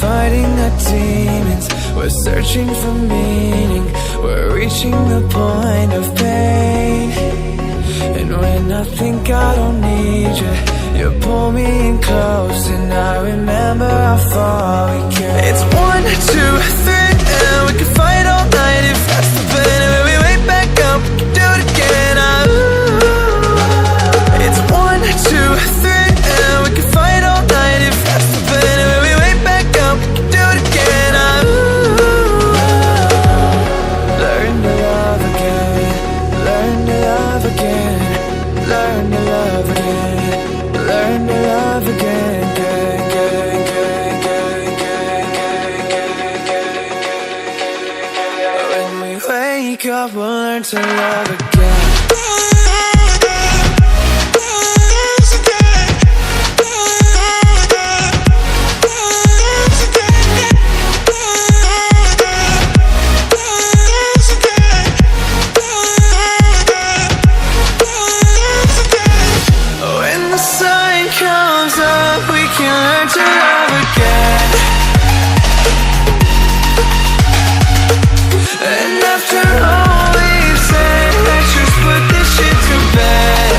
fighting the demons, we're searching for meaning, we're reaching the point of pain. And when I think I don't need you, you pull me in close, and I remember how far we came. It's 1, 2, 3, and we can fight all night if that's the plan. And when we wake back up, we can do it again. It's 1, 2, 3, and we can fight all night if that's the plan. And when we wake back up, we can do it again. Learn to love again, learn to love again, learn to love again, learn to love again, when we wake up, we'll learn to love again. To love again. And after all we've said, let's just put this shit to bed.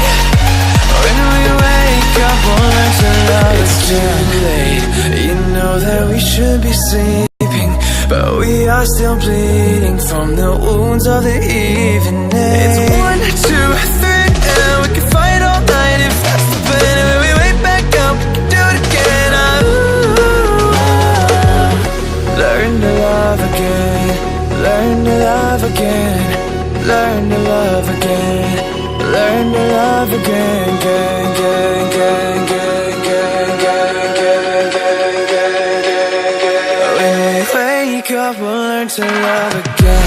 When we wake up, we'll learn to love. It's too late, you know that we should be sleeping, but we are still bleeding from the wounds of the evening. It's 1, 2, 3, and we can fight all night if that's the plan. And when we wake back up, do it again. Learn to love again, learn to love again, learn to love again, learn to love again, when we wake up, we'll learn to love again.